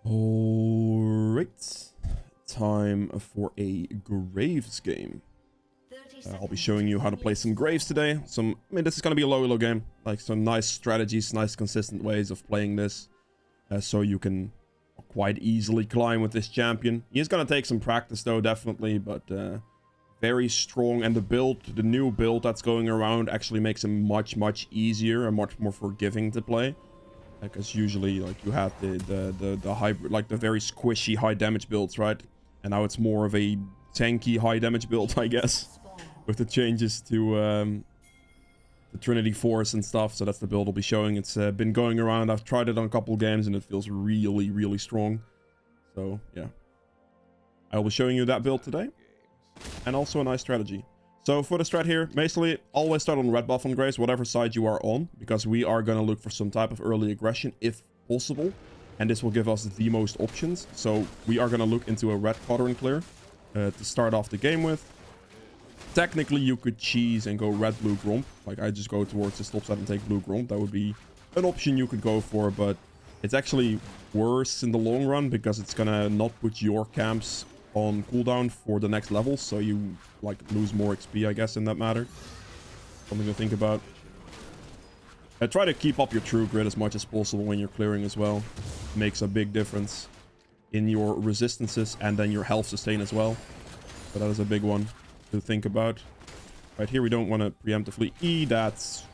Alright, time for a Graves game. I'll be showing you how to play some Graves today. I mean, this is going to be a low elo game. Like some nice strategies, nice consistent ways of playing this. So you can quite easily climb with this champion. He is going to take some practice though, definitely. But very strong. And the new build that's going around actually makes him much easier and much more forgiving to play. Because usually, like, you had the hybrid, like the very squishy high damage builds, right? And now it's more of a tanky high damage build, I guess, with the changes to the Trinity Force and stuff. So that's the build I'll be showing. It's been going around. I've tried it on a couple games and it feels really strong. So yeah, I'll be showing you that build today, and also a nice strategy. So for the strat here, basically always start on red buff on Graves, whatever side you are on, because we are going to look for some type of early aggression if possible. And this will give us the most options. So we are going to look into a red quadrant clear to start off the game with. Technically, you could cheese and go red, blue, gromp. Like, I just go towards the stop side and take blue, gromp. That would be an option you could go for, but it's actually worse in the long run because it's going to not put your camps on cooldown for the next level, so you like lose more XP, I guess, in that matter. Something to think about. Try to keep up your true grit as much as possible when you're clearing as well. Makes a big difference in your resistances and then your health sustain as well. So that is a big one to think about. Right here, we don't want to preemptively E. That's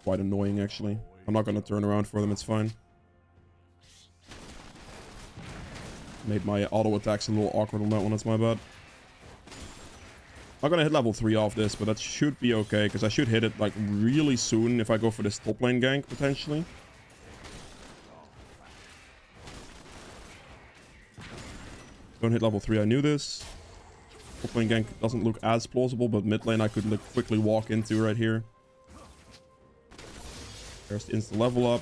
quite annoying, actually. I'm not going to turn around for them. It's fine. Made my auto attacks a little awkward on that one. That's my bad. I'm gonna hit level 3 off this, but that should be okay, because I should hit it like really soon if I go for this top lane gank, potentially. Don't hit level 3, I knew this. Top lane gank doesn't look as plausible, but mid lane I could quickly walk into right here. There's the insta level up.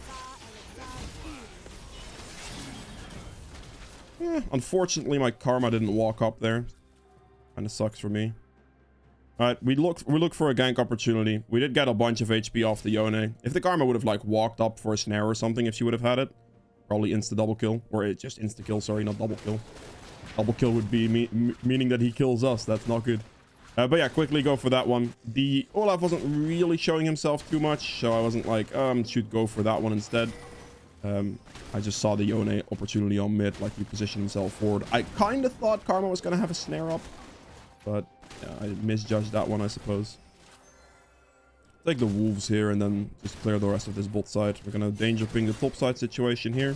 Unfortunately, my karma didn't walk up there. Kind of sucks for me. Alright, we look for a gank opportunity. We did get a bunch of HP off the Yone. If the karma would have like walked up for a snare or something, if she would have had it, probably insta double kill, or it just insta kill. Sorry, not double kill. Double kill would be meaning that he kills us. That's not good. But yeah, quickly go for that one. The Olaf wasn't really showing himself too much, so I wasn't like, should go for that one instead. I just saw the Yone opportunity on mid, like he positioned himself forward. I kind of thought Karma was going to have a snare up, but yeah, I misjudged that one, I suppose. Take the wolves here and then just clear the rest of this bot side. We're going to danger ping the top side situation here,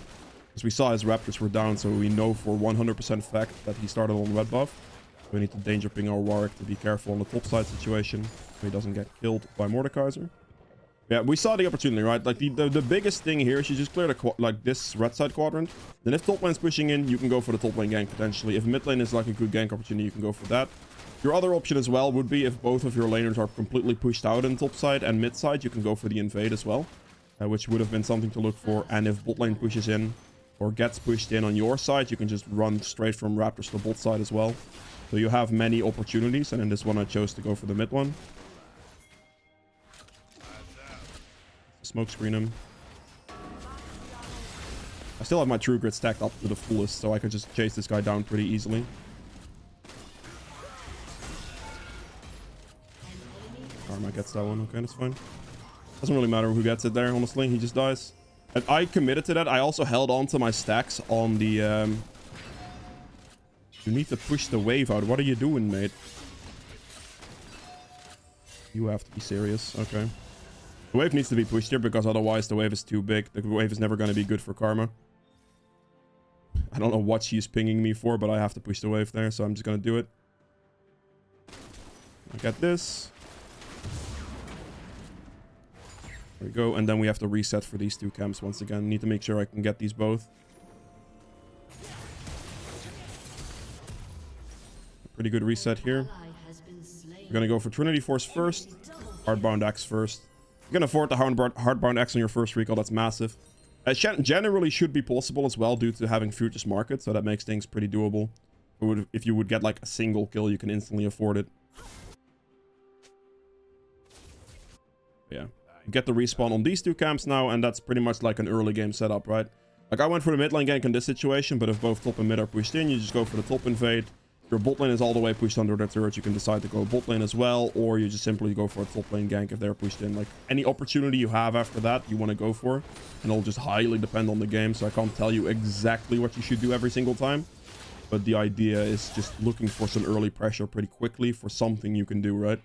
because we saw his raptors were down, so we know for 100% fact that he started on red buff. We need to danger ping our Warwick to be careful on the top side situation, so he doesn't get killed by Mordekaiser. Yeah, we saw the opportunity, right? Like, the biggest thing here is you just clear like this red side quadrant. Then if top lane's pushing in, you can go for the top lane gank, potentially. If mid lane is like a good gank opportunity, you can go for that. Your other option as well would be if both of your laners are completely pushed out in top side and mid side, you can go for the invade as well. Which would have been something to look for. And if bot lane pushes in or gets pushed in on your side, you can just run straight from Raptors to bot side as well. So you have many opportunities, and in this one I chose to go for the mid one. Smoke screen him. I still have my true grit stacked up to the fullest, so I could just chase this guy down pretty easily. Karma gets that one. Okay, that's fine. Doesn't really matter who gets it there, honestly. He just dies. And I committed to that. I also held on to my stacks on the... You need to push the wave out. What are you doing, mate? You have to be serious. Okay. The wave needs to be pushed here, because otherwise the wave is too big. The wave is never going to be good for Karma. I don't know what she's pinging me for, but I have to push the wave there, so I'm just going to do it. I get this. There we go, and then we have to reset for these two camps once again. Need to make sure I can get these both. Pretty good reset here. We're going to go for Trinity Force first. Hardbound Axe first. You can afford the hardbound Axe on your first recall. That's massive. Generally should be possible as well due to having Futures Market, so that makes things pretty doable. If you would get like a single kill, you can instantly afford it. Yeah. You get the respawn on these two camps now, and that's pretty much like an early game setup, right? Like, I went for the mid lane gank in this situation, but if both top and mid are pushed in, you just go for the top invade. If your bot lane is all the way pushed under their turret, you can decide to go bot lane as well, or you just simply go for a top lane gank if they're pushed in. Like, any opportunity you have after that, you want to go for, and it'll just highly depend on the game, so I can't tell you exactly what you should do every single time. But the idea is just looking for some early pressure pretty quickly for something you can do, right?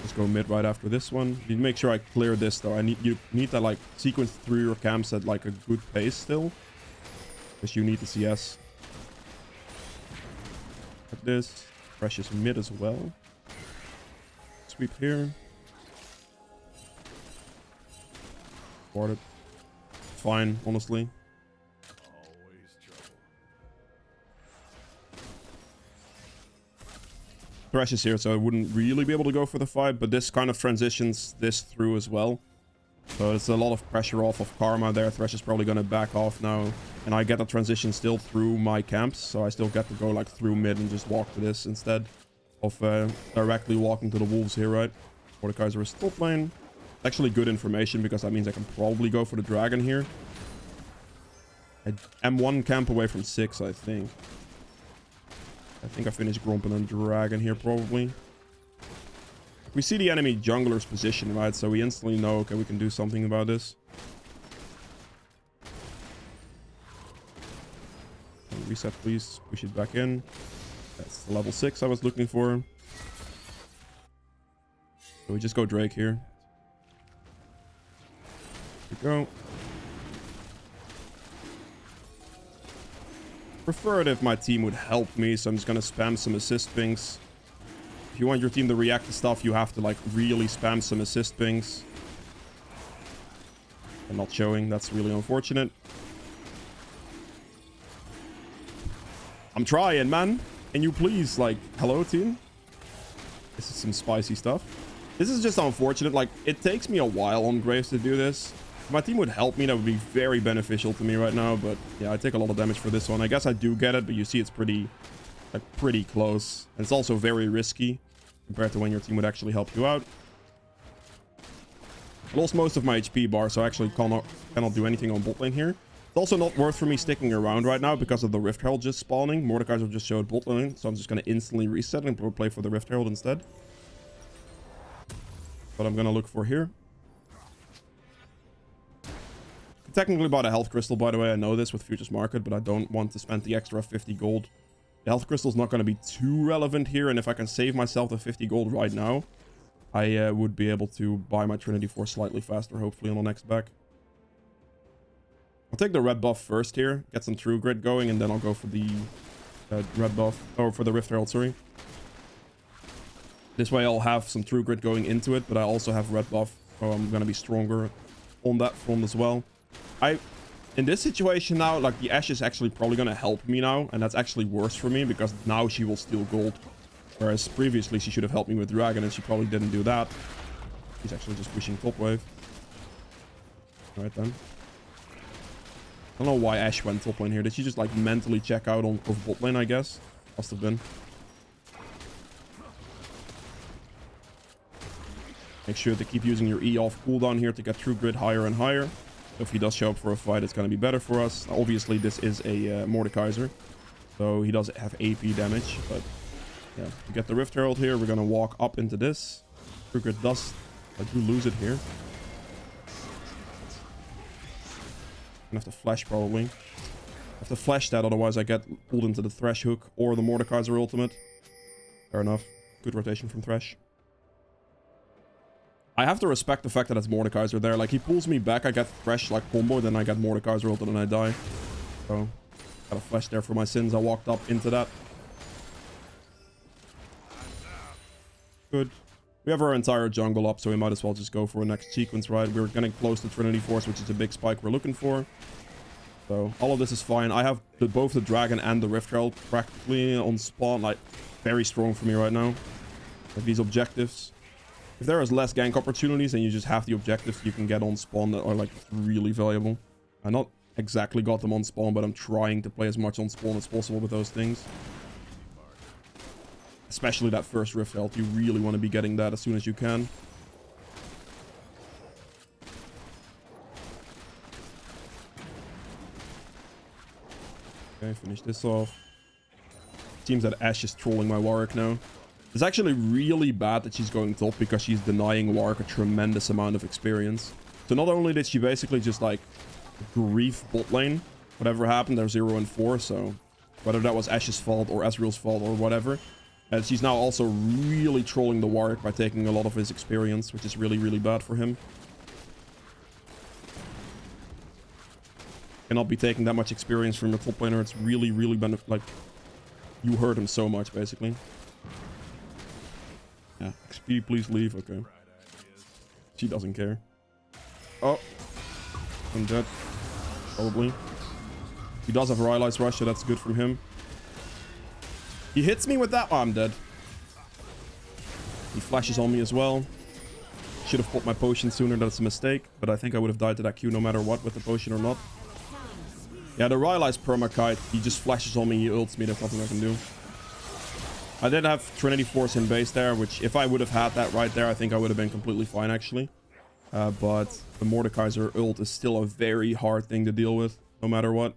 Let's go mid right after this one. You make sure I clear this though. You need to like sequence through your camps at like a good pace still, because you need the CS. Like this. Precious mid as well. Sweep here. Board it. Fine, honestly. Thresh is here, so I wouldn't really be able to go for the fight, but this kind of transitions this through as well. So it's a lot of pressure off of Karma there. Thresh is probably going to back off now, and I get the transition still through my camps, so I still get to go like through mid and just walk to this instead of directly walking to the wolves here, right? Mordekaiser is top lane. Actually good information, because that means I can probably go for the dragon here. I am one camp away from 6, I think. I think I finished Gromp and then Dragon here, probably. We see the enemy jungler's position, right? So we instantly know, okay, we can do something about this. Reset, please. Push it back in. That's the level 6 I was looking for. So we just go Drake here. Here we go. Prefer it if my team would help me, so I'm just gonna spam some assist pings. If you want your team to react to stuff, you have to like really spam some assist pings. I'm not showing, that's really unfortunate. I'm trying, man. Can you please, like, hello team? This is some spicy stuff. This is just unfortunate. Like, it takes me a while on Graves to do this. If my team would help me, that would be very beneficial to me right now. But yeah, I take a lot of damage for this one. I guess I do get it, but you see it's pretty close. And it's also very risky compared to when your team would actually help you out. I lost most of my HP bar, so I actually cannot do anything on bot lane here. It's also not worth for me sticking around right now because of the Rift Herald just spawning. Mordekaiser just showed bot lane, so I'm just going to instantly reset and play for the Rift Herald instead. What I'm going to look for here. Technically bought a health crystal, by the way. I know this with Futures Market, but I don't want to spend the extra 50 gold. The health crystal is not going to be too relevant here, and if I can save myself the 50 gold right now, I would be able to buy my Trinity Force slightly faster, hopefully on the next back. I'll take the red buff first here, get some True Grit going, and then I'll go for the red buff, or for the Rift Herald, sorry. This way I'll have some True Grit going into it, but I also have red buff, so I'm going to be stronger on that front as well. In this situation now, like, the Ashe is actually probably going to help me now, and that's actually worse for me because now she will steal gold. Whereas previously she should have helped me with Dragon, and she probably didn't do that. She's actually just pushing top wave. Alright then. I don't know why Ashe went top lane here. Did she just like mentally check out on bot lane, I guess? Must have been. Make sure to keep using your E off cooldown here to get True Grit higher and higher. If he does show up for a fight, it's going to be better for us. Obviously, this is a Mordekaiser, so he does have AP damage. But yeah, we get the Rift Herald here. We're going to walk up into this. True Grit does. I do lose it here. I'm going to have to flash probably. I have to flash that, otherwise I get pulled into the Thresh hook or the Mordekaiser ultimate. Fair enough. Good rotation from Thresh. I have to respect the fact that it's Mordekaiser there. Like, he pulls me back, I get Thresh like combo, then I get Mordekaiser ult and I die. So, got a flash there for my sins. I walked up into that. Good. We have our entire jungle up, so we might as well just go for a next sequence, right? We're getting close to Trinity Force, which is a big spike we're looking for. So, all of this is fine. I have both the Dragon and the Rift Herald practically on spawn. Like, very strong for me right now. Like, these objectives. If there is less gank opportunities and you just have the objectives you can get on spawn that are like really valuable. I not exactly got them on spawn, but I'm trying to play as much on spawn as possible with those things. Especially that first Rift Herald. You really want to be getting that as soon as you can. Okay, finish this off. Seems that Ashe is trolling my Warwick now. It's actually really bad that she's going top because she's denying Warwick a tremendous amount of experience. So not only did she basically just like grief bot lane, whatever happened, they're 0 and 4, so whether that was Ashe's fault or Ezreal's fault or whatever. And she's now also really trolling the Warwick by taking a lot of his experience, which is really, really bad for him. Cannot be taking that much experience from the top laner. It's really, really like, you hurt him so much, basically. Yeah, XP, please leave. Okay. She doesn't care. Oh. I'm dead. Probably. He does have a Rylai's Rush, so that's good from him. He hits me with that. Oh, I'm dead. He flashes on me as well. Should have popped my potion sooner. That's a mistake. But I think I would have died to that Q no matter what, with the potion or not. Yeah, the Rylai's permakite. He just flashes on me. He ults me. There's nothing I can do. I did have Trinity Force in base there, which if I would have had that right there, I think I would have been completely fine, actually. But the Mordekaiser ult is still a very hard thing to deal with, no matter what.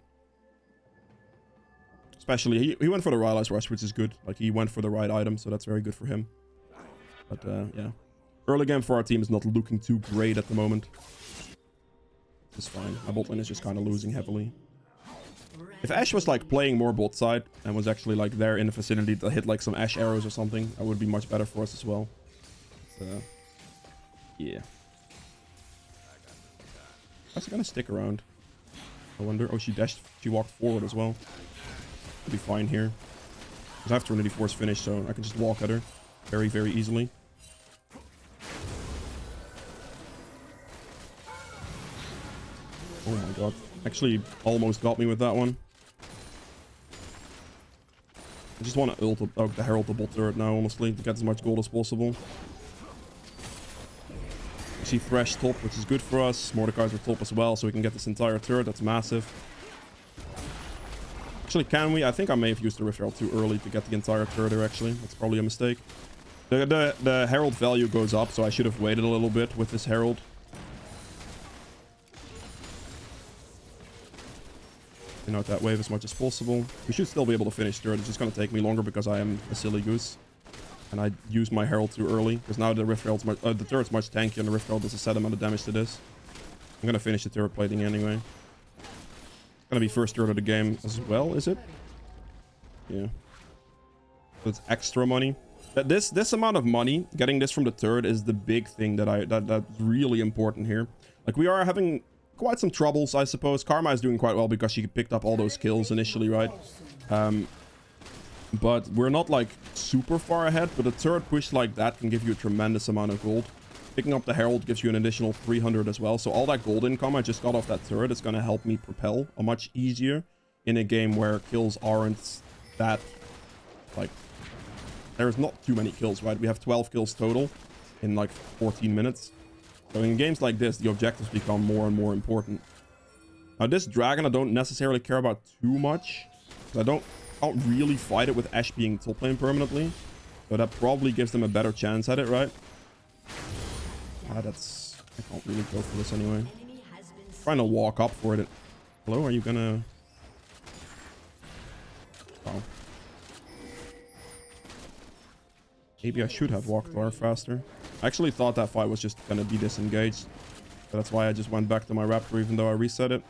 Especially, he went for the Rylai's Rush, which is good. Like, he went for the right item, so that's very good for him. But, yeah. Early game for our team is not looking too great at the moment. It's fine. My bot lane is just kind of losing heavily. If Ashe was, like, playing more bot side and was actually, like, there in the vicinity to hit, like, some Ashe arrows or something, that would be much better for us as well. But, yeah. How's he gonna stick around? I wonder. Oh, she dashed. She walked forward as well. I'll be fine here. Because I have Trinity Force finished, so I can just walk at her very, very easily. Oh my god. Actually, almost got me with that one. I just want to ult the Herald the bot turret now, honestly, to get as much gold as possible. I see Thresh top, which is good for us. Mordekaiser top as well, so we can get this entire turret. That's massive. Actually, can we? I think I may have used the Rift Herald too early to get the entire turret there, actually. That's probably a mistake. The Herald value goes up, so I should have waited a little bit with this Herald. Clean out that wave as much as possible. We should still be able to finish turret. It's just going to take me longer because I am a silly goose. And I used my Herald too early. Because now the Rift Herald's the turret's much tankier and the Rift Herald does a set amount of damage to this. I'm going to finish the turret plating anyway. Gonna be first turret of the game as well, is it? Yeah. So it's extra money. This amount of money, getting this from the turret, is the big thing that's really important here. Like, we are having quite some troubles, I suppose. Karma is doing quite well because she picked up all those kills initially, right? But we're not like super far ahead. But a turret push like that can give you a tremendous amount of gold. Picking up the Herald gives you an additional 300 as well. So all that gold income I just got off that turret is going to help me propel a much easier in a game where kills aren't that, like, there's not too many kills, right? We have 12 kills total in like 14 minutes. So in games like this, the objectives become more and more important. Now this dragon I don't necessarily care about too much. I can't really fight it with Ashe being top lane permanently. So that probably gives them a better chance at it, right? I can't really go for this anyway. Trying to walk up for it. Hello, are you gonna... Oh. Maybe I should have walked far faster. I actually thought that fight was just gonna be disengaged. So that's why I just went back to my Raptor even though I reset it.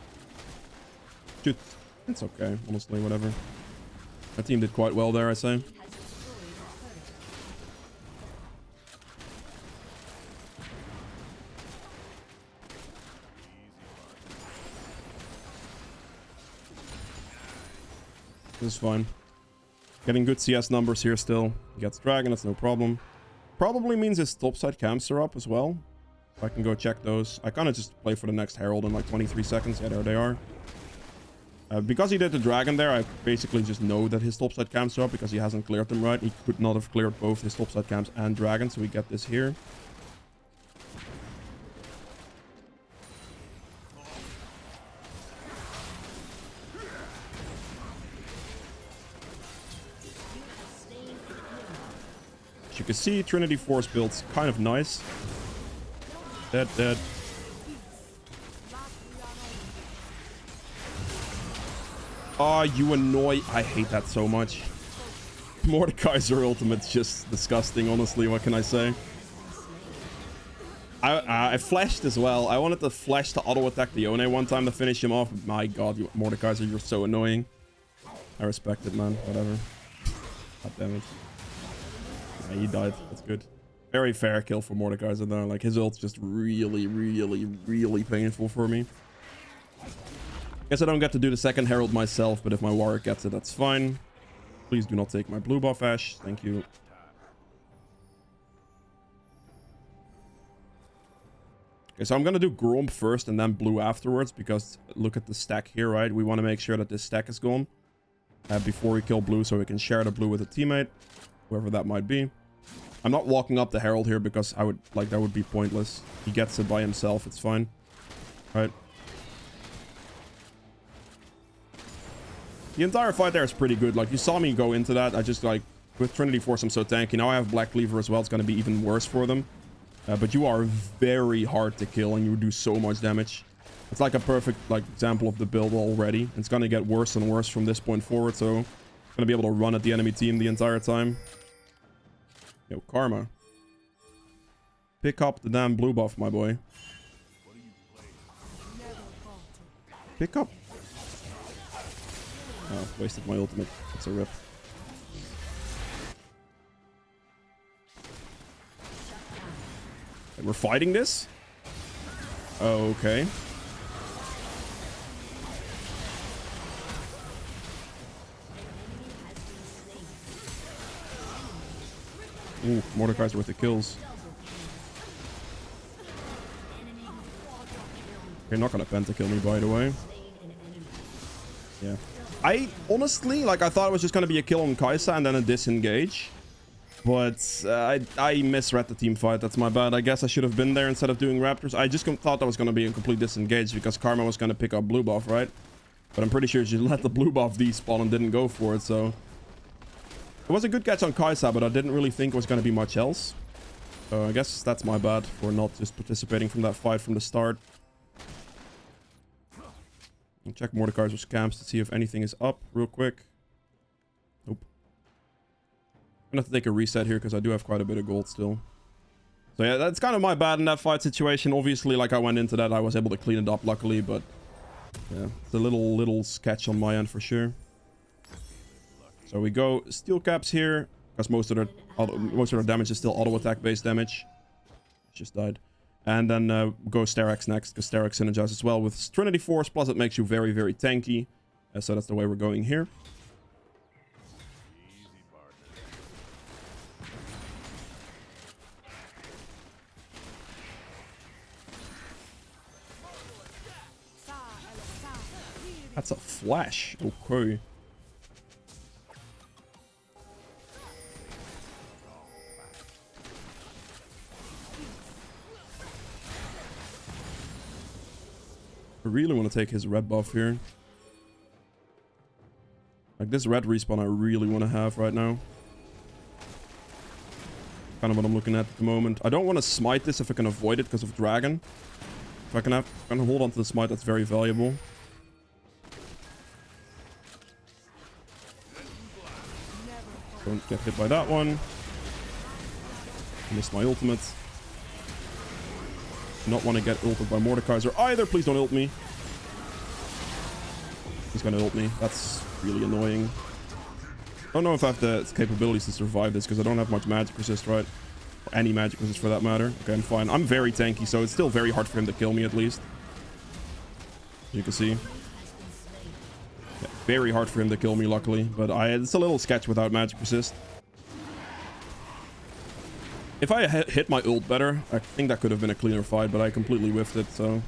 Shoot. It's okay, honestly, whatever. My team did quite well there, I say. This is fine. Getting good CS numbers here still. He gets Dragon, that's no problem. Probably means his topside camps are up as well. I can go check those. I kind of just play for the next Herald in like 23 seconds. Yeah, there they are. Because he did the Dragon there, I basically just know that his topside camps are up because he hasn't cleared them right. He could not have cleared both his topside camps and Dragon, so we get this here. As you can see, Trinity Force build's kind of nice. Dead. Oh, you annoy. I hate that so much. Mordekaiser ultimate's just disgusting, honestly. What can I say? I flashed as well. I wanted to flash to auto-attack the Yone one time to finish him off. My god, Mordekaiser, you're so annoying. I respect it, man. Whatever. God damn it. Yeah, he died. That's good. Very fair kill for Mordekaiser though. Like, his ult's just really, really, really painful for me. Guess I don't get to do the second Herald myself, but if my Warwick gets it, that's fine. Please do not take my blue buff, Ash. Thank you. Okay, so I'm gonna do Gromp first and then blue afterwards, because look at the stack here, right? We want to make sure that this stack is gone before we kill blue, so we can share the blue with a teammate, whoever that might be. I'm not walking up the Herald here because I would, like, that would be pointless. He gets it by himself, it's fine. Right? The entire fight there is pretty good. Like, you saw me go into that. I just, like, with Trinity Force, I'm so tanky. Now I have Black Cleaver as well. It's going to be even worse for them. But you are very hard to kill and you do so much damage. It's like a perfect, like, example of the build already. It's going to get worse and worse from this point forward. So, I'm going to be able to run at the enemy team the entire time. Yo, Karma. Pick up the damn blue buff, my boy. Pick up. Oh, wasted my ultimate. That's a rip. And we're fighting this? Oh, okay. Ooh, Mordekaiser with the kills. You're not gonna pentakill me, by the way. Yeah. I honestly, like, I thought it was just gonna be a kill on Kai'Sa and then a disengage. But I misread the team fight. That's my bad. I guess I should have been there instead of doing Raptors. I just thought that was gonna be a complete disengage because Karma was gonna pick up blue buff, right? But I'm pretty sure she let the blue buff despawn and didn't go for it, so... It was a good catch on Kai'Sa, but I didn't really think it was going to be much else. So I guess that's my bad for not just participating from that fight from the start. I'll check Mordekaiser's camps to see if anything is up real quick. Nope. I'm going to have to take a reset here because I do have quite a bit of gold still. So yeah, that's kind of my bad in that fight situation. Obviously, like, I went into that, I was able to clean it up luckily, but... Yeah, it's a little sketch on my end for sure. So we go steel caps here because most of their damage is still auto attack based damage. Just died. And then go Sterak's next because Sterak synergizes as well with Trinity Force, plus it makes you very, very tanky. So that's the way we're going here. That's a flash. Okay. I really want to take his red buff here. Like, this red respawn I really want to have right now. Kind of what I'm looking at the moment. I don't want to smite this if I can avoid it because of Dragon. If I can hold on to the smite, that's very valuable. Don't get hit by that one. Missed my ultimate. Not want to get ulted by Mordekaiser either. Please don't ult me. He's gonna ult me. That's really annoying. I don't know if I have the capabilities to survive this because I don't have much magic resist, right? Or any magic resist for that matter. Okay, I'm fine. I'm very tanky, so it's still very hard for him to kill me at least. You can see. Yeah, very hard for him to kill me, luckily. But it's a little sketch without magic resist. If I hit my ult better, I think that could have been a cleaner fight, but I completely whiffed it, so...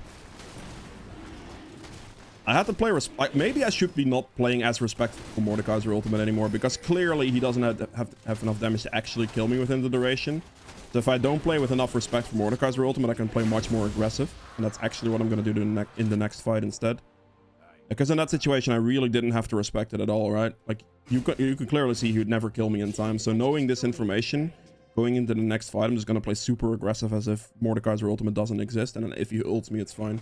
I had to play... Maybe I should be not playing as respectful for Mordekaiser ultimate anymore, because clearly he doesn't have enough damage to actually kill me within the duration. So if I don't play with enough respect for Mordekaiser ultimate, I can play much more aggressive. And that's actually what I'm going to do in the next fight instead. Because in that situation, I really didn't have to respect it at all, right? Like, you could clearly see he would never kill me in time. So knowing this information... Going into the next fight, I'm just going to play super aggressive as if Mordekaiser ultimate doesn't exist. And then if he ults me, it's fine.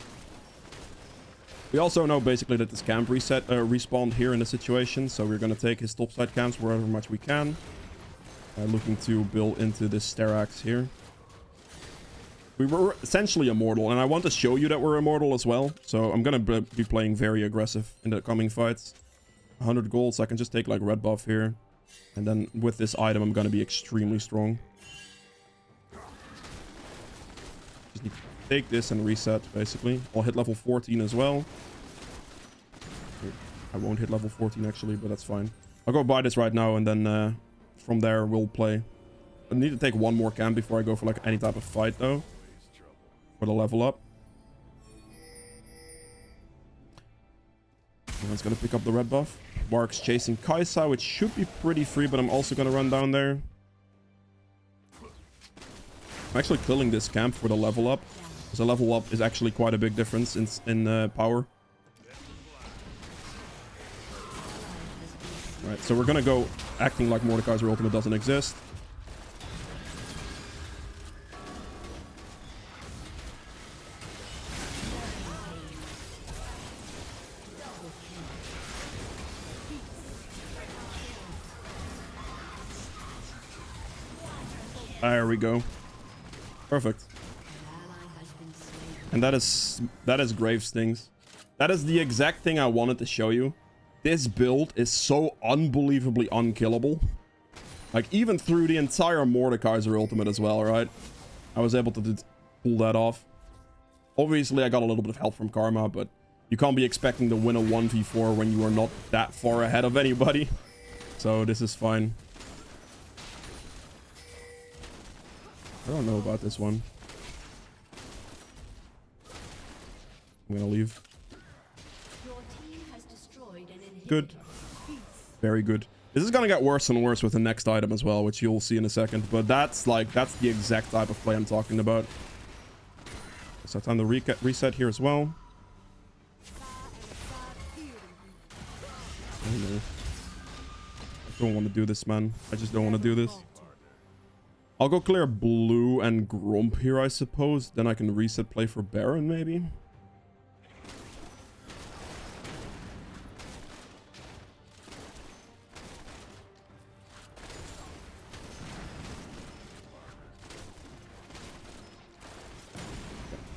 We also know basically that this camp respawned here in this situation, so we're going to take his topside camps wherever much we can. Looking to build into this Sterax here. We were essentially immortal, and I want to show you that we're immortal as well. So I'm going to be playing very aggressive in the coming fights. 100 gold, so I can just take like red buff here. And then with this item, I'm going to be extremely strong. Just need to take this and reset, basically. I'll hit level 14 as well. I won't hit level 14 actually, but that's fine. I'll go buy this right now, and then from there we'll play. I need to take one more camp before I go for like any type of fight though. For the level up. Everyone's gonna pick up the red buff. Mark's chasing Kaisa, which should be pretty free, but I'm also gonna run down there. I'm actually killing this camp for the level up, because the level up is actually quite a big difference in power. Right, so we're gonna go acting like Mordekaiser ultimate doesn't exist. There we go. Perfect. And that is Graves things. That is the exact thing I wanted to show you. This build is so unbelievably unkillable. Like, even through the entire Mordekaiser ultimate as well, right? I was able to pull that off. Obviously, I got a little bit of help from Karma, but you can't be expecting to win a 1v4 when you are not that far ahead of anybody. So this is fine. I don't know about this one. I'm gonna leave. Good. Very good. This is gonna get worse and worse with the next item as well, which you'll see in a second. But that's the exact type of play I'm talking about. So time to reset here as well. I don't want to do this, man. I just don't want to do this. I'll go clear blue and Grump here, I suppose. Then I can reset play for Baron, maybe.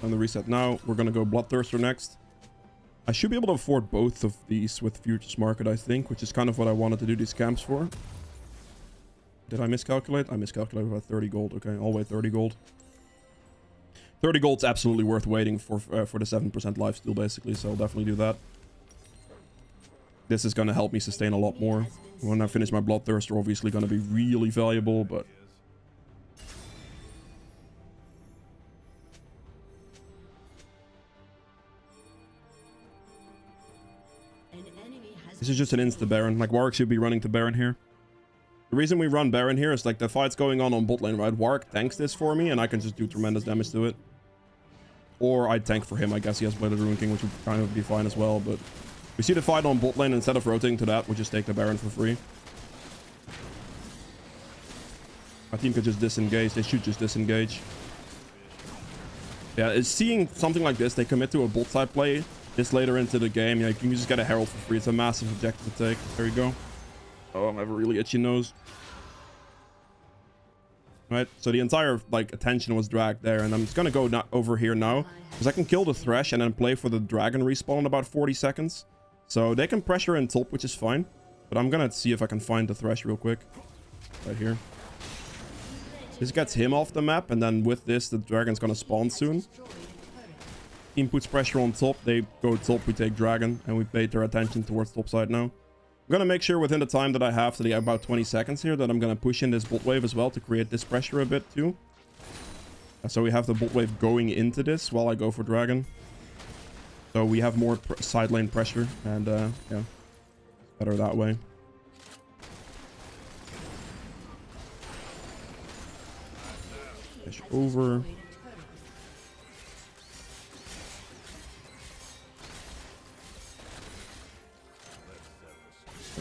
On the reset now, we're gonna go Bloodthirster next. I should be able to afford both of these with Futures Market, I think, which is kind of what I wanted to do these camps for. Did I miscalculate? I miscalculated about 30 gold. Okay, I'll wait 30 gold. 30 gold's absolutely worth waiting for the 7% lifesteal, basically, so I'll definitely do that. This is gonna help me sustain a lot more. When I finish my Bloodthirster, obviously gonna be really valuable, but... This is just an insta Baron. Like, Warwick should be running to Baron here. The reason we run Baron here is, like, the fight's going on bot lane, right? Warwick tanks this for me, and I can just do tremendous damage to it. Or I tank for him. I guess he has Bladed Ruin King, which would kind of be fine as well, but... We see the fight on bot lane, instead of rotating to that, we just take the Baron for free. My team could just disengage. They should just disengage. Yeah, seeing something like this, they commit to a bot side play this later into the game. Yeah, you can just get a Herald for free. It's a massive objective to take. There you go. Oh, I have a really itchy nose. Right, so the entire, like, attention was dragged there, and I'm just gonna go over here now, because I can kill the Thresh and then play for the Dragon respawn in about 40 seconds. So they can pressure in top, which is fine, but I'm gonna see if I can find the Thresh real quick. Right here. This gets him off the map, and then with this, the Dragon's gonna spawn soon. Team puts pressure on top, they go top, we take Dragon, and we bait their attention towards top side now. I'm gonna make sure within the time that I have, so about 20 seconds here, that I'm gonna push in this bot wave as well to create this pressure a bit too. So we have the bot wave going into this while I go for Dragon. So we have more side lane pressure, and yeah, better that way. Push over.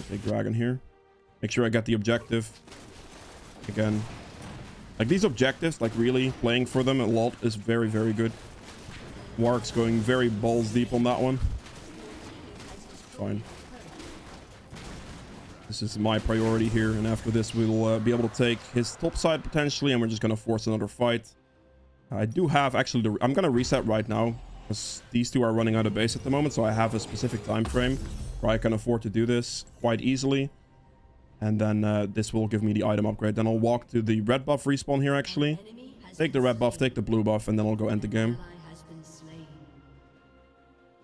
Take Dragon here. Make sure I get the objective. Again. Like, these objectives, like, really playing for them a lot is very, very good. Warwick's going very balls deep on that one. fine. This is my priority here, and after this we'll be able to take his top side potentially, and we're just gonna force another fight. I do have actually I'm gonna reset right now because these two are running out of base at the moment, so I have a specific time frame where I can afford to do this quite easily. And then this will give me the item upgrade. Then I'll walk to the red buff respawn here actually. Take the red buff, take the blue buff, and then I'll go end the game.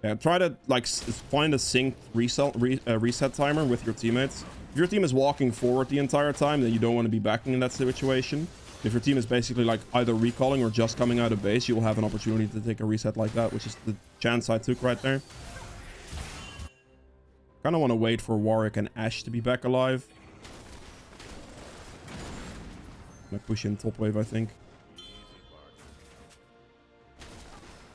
Yeah, try to like find a synced reset timer with your teammates. If your team is walking forward the entire time, then you don't want to be backing in that situation. If your team is basically like either recalling or just coming out of base, you will have an opportunity to take a reset like that, which is the chance I took right there. Kind of want to wait for Warwick and Ashe to be back alive. I'm gonna push in top wave, I think.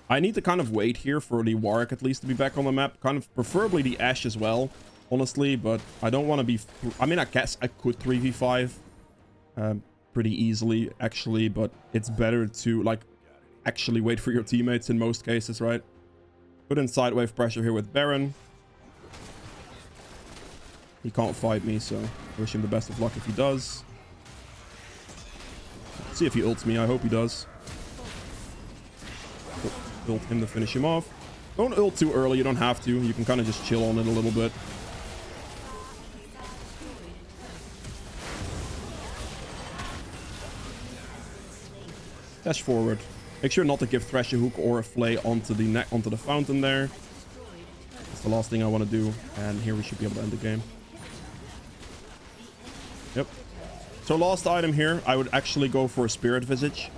I need to kind of wait here for the Warwick at least to be back on the map. Kind of preferably the Ashe as well, honestly, but I don't want to be... I mean, I guess I could 3v5 pretty easily, actually, but it's better to, like, actually wait for your teammates in most cases, right? Put in side wave pressure here with Baron. He can't fight me, so I wish him the best of luck if he does. Let's see if he ults me. I hope he does. Ult him to finish him off. Don't ult too early. You don't have to. You can kind of just chill on it a little bit. Dash forward. Make sure not to give Thresh a hook or a flay onto the fountain there. That's the last thing I want to do. And here we should be able to end the game. Yep. So last item here, I would actually go for a Spirit Visage.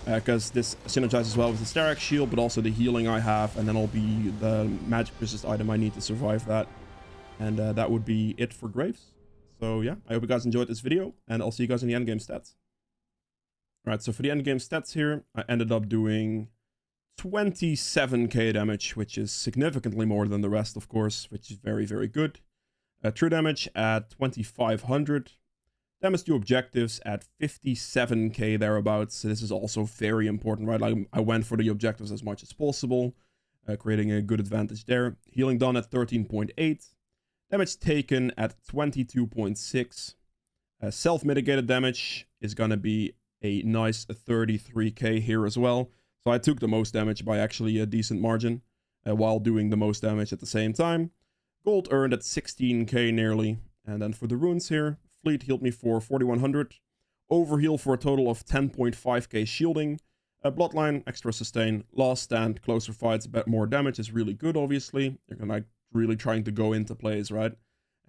Because this synergizes well with the Starak shield, but also the healing I have, and then I'll be the magic resist item I need to survive that. And that would be it for Graves. So yeah, I hope you guys enjoyed this video, and I'll see you guys in the endgame stats. Alright, so for the endgame stats here, I ended up doing 27k damage, which is significantly more than the rest, of course, which is very, very good. True damage at 2500. Damage to objectives at 57k thereabouts. So this is also very important, right? Like I went for the objectives as much as possible, creating a good advantage there. Healing done at 13.8. Damage taken at 22.6. Self-mitigated damage is going to be a nice 33k here as well. So I took the most damage by actually a decent margin while doing the most damage at the same time. Gold earned at 16k nearly. And then for the runes here, Fleet healed me for 4100. Overheal for a total of 10.5k shielding. Bloodline, extra sustain. Last stand, closer fights, a bit more damage is really good, obviously. You're like really trying to go into plays, right?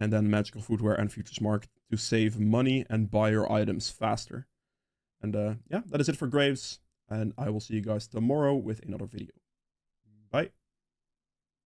And then magical footwear and futures market to save money and buy your items faster. And yeah, that is it for Graves. And I will see you guys tomorrow with another video. Bye.